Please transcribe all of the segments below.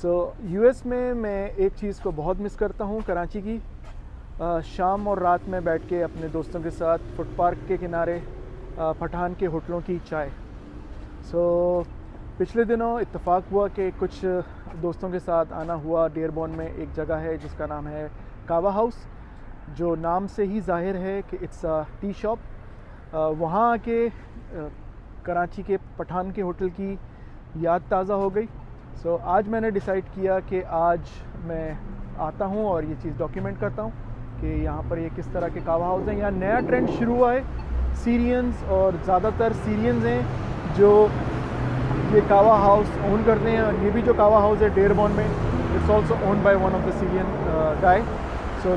US में मैं एक चीज़ को बहुत मिस करता हूँ कराची की। शाम और रात में बैठ के अपने दोस्तों के साथ फुट पार्क के किनारे पठान के होटलों की चाय। पिछले दिनों इत्तेफाक हुआ कि कुछ दोस्तों के साथ आना हुआ। डेयरबॉर्न में एक जगह है जिसका नाम है कावा हाउस, जो नाम से ही जाहिर है कि इट्स अ टी शॉप। वहाँ आके कराची के पठान के होटल की याद ताज़ा हो गई। आज मैंने डिसाइड किया कि आज मैं आता हूँ और ये चीज़ डॉक्यूमेंट करता हूँ कि यहाँ पर ये किस तरह के कावा हाउस हैं। यहाँ नया ट्रेंड शुरू हुआ है, सीरियंस, और ज़्यादातर सीरियंस हैं जो ये कावा हाउस ओन करते हैं। और ये भी जो कावा हाउस है डेयरबॉर्न में, it's also own by one of the Syrian guy.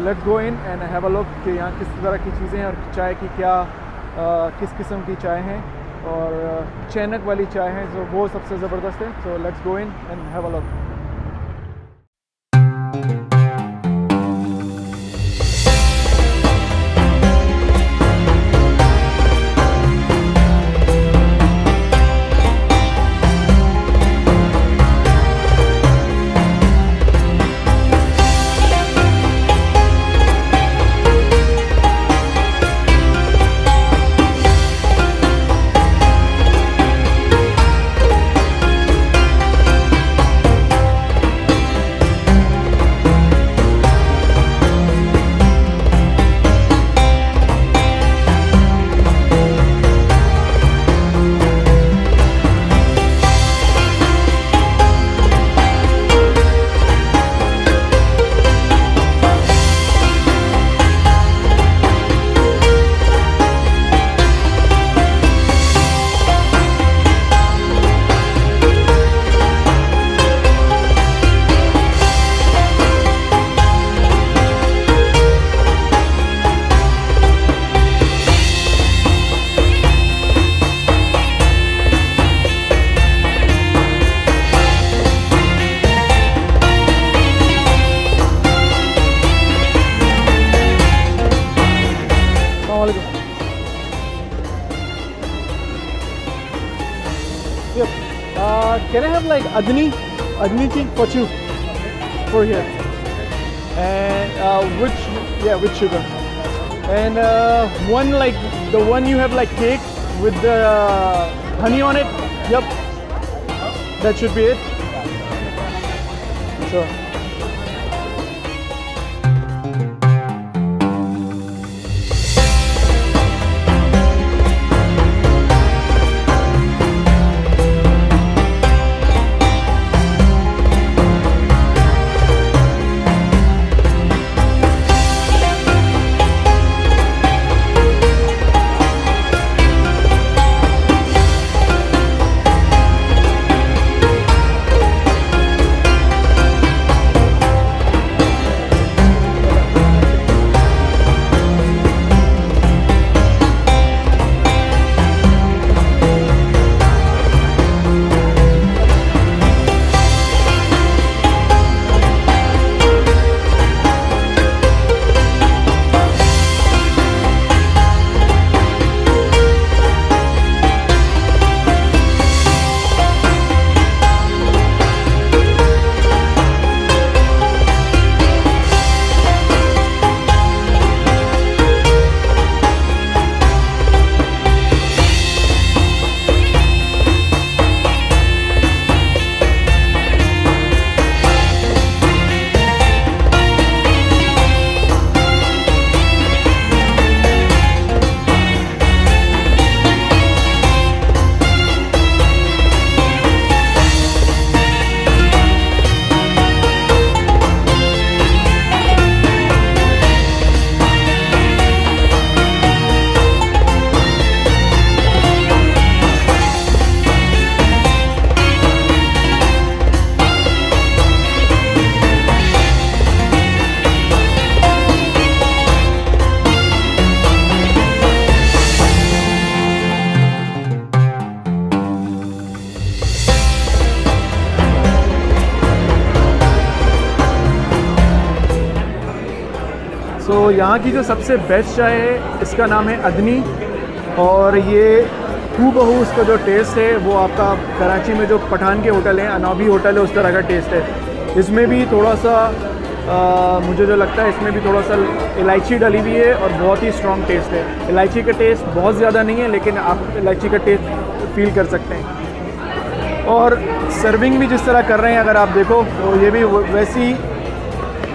Let's go in and have a look कि यहाँ किस तरह की चीज़ें हैं और चाय की क्या किस किस्म की चाय हैं, और चैनक वाली चाय है जो वो सबसे ज़बरदस्त है। Let's go in and have a look. Can I have like Adni tea for two for here, and with sugar, and one like the one you have like cake with the honey on it. Yep, that should be it. Sure. यहाँ की जो सबसे best चाय है इसका नाम है अदनी, और ये हूबहू उसका जो टेस्ट है वो आपका कराची में जो पठान के होटल हैं, अनाबी होटल है, उस तरह का टेस्ट है। इसमें भी थोड़ा सा मुझे जो लगता है इसमें भी थोड़ा सा इलायची डली हुई है और बहुत ही स्ट्रॉन्ग टेस्ट है। इलायची का टेस्ट बहुत ज़्यादा नहीं है, लेकिन आप इलायची का टेस्ट फील कर सकते हैं। और सर्विंग भी जिस तरह कर रहे हैं अगर आप देखो तो ये भी वैसी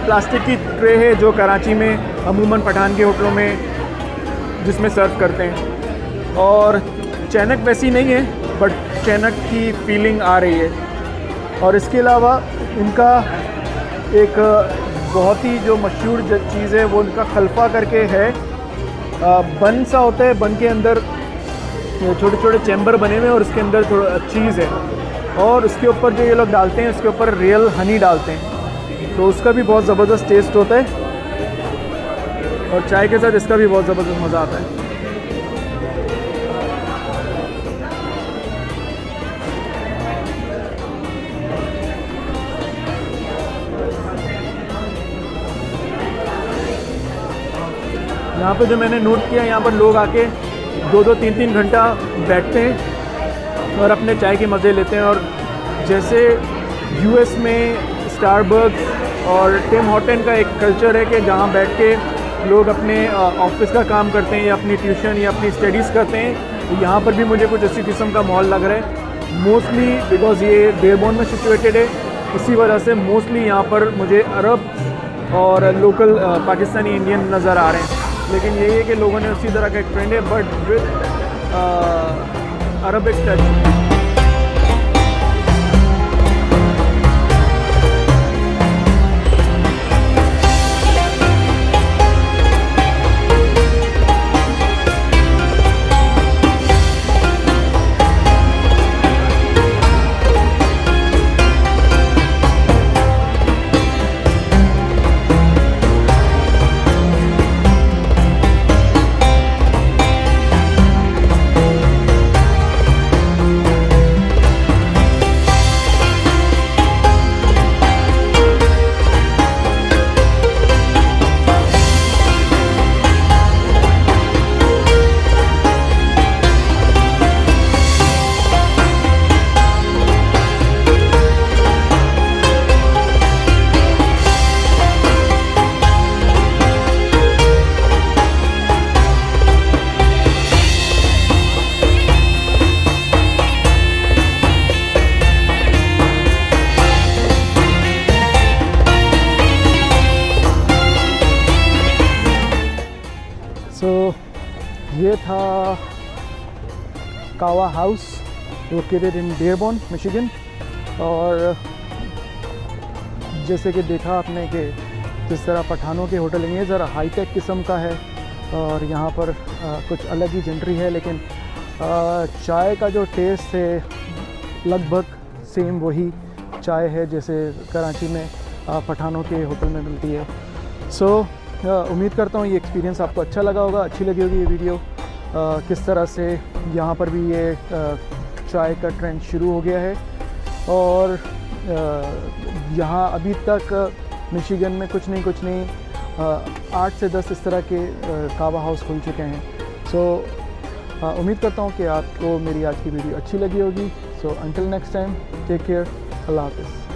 प्लास्टिक की ट्रे है जो कराची में अमूमन पठान के होटलों में जिसमें सर्व करते हैं। और चैनक वैसी नहीं है, बट चैनक की फीलिंग आ रही है। और इसके अलावा इनका एक बहुत ही जो मशहूर चीज़ है वो उनका खलफा करके है। बन सा होता है, बन के अंदर छोटे छोटे चैम्बर बने हुए हैं और उसके अंदर थोड़ा चीज़ है, और उसके ऊपर जो ये लोग डालते हैं उसके ऊपर रियल हनी डालते हैं, तो उसका भी बहुत ज़बरदस्त टेस्ट होता है। और चाय के साथ इसका भी बहुत ज़बरदस्त मज़ा आता है। यहाँ पे जो मैंने नोट किया, यहाँ पर लोग आके 2-2, 3-3 घंटा बैठते हैं और अपने चाय के मज़े लेते हैं। और जैसे यूएस में स्टारबक्स और टिम हॉर्टन का एक कल्चर है कि जहाँ बैठ के लोग अपने ऑफिस का काम करते हैं या अपनी ट्यूशन या अपनी स्टडीज़ करते हैं, तो यहाँ पर भी मुझे कुछ इसी किस्म का माहौल लग रहा है। मोस्टली बिकॉज़ ये डेरबोन में सिचुएटेड है, इसी वजह से मोस्टली यहाँ पर मुझे अरब और लोकल पाकिस्तानी इंडियन नज़र आ रहे हैं। लेकिन यही है कि लोगों ने उसी तरह का एक ट्रेंड है, बट विद अरबिक टच। ये था कावा हाउस लोकेटेड इन डेरबोन मिशिगन। और जैसे कि देखा आपने कि जिस तरह पठानों के होटल ये ज़रा हाईटेक किस्म का है और यहाँ पर कुछ अलग ही जेंट्री है, लेकिन चाय का जो टेस्ट है लगभग सेम वही चाय है जैसे कराची में पठानों के होटल में मिलती है। उम्मीद करता हूँ ये एक्सपीरियंस आपको अच्छा लगा होगा, अच्छी लगी होगी ये वीडियो। किस तरह से यहाँ पर भी ये चाय का ट्रेंड शुरू हो गया है, और यहाँ अभी तक मिशिगन में कुछ नहीं 8 से 10 इस तरह के कावा हाउस खुल चुके हैं। उम्मीद करता हूँ कि आपको मेरी आज की वीडियो अच्छी लगी होगी। Until next time, take care, अल्लाह हाफ़िज़।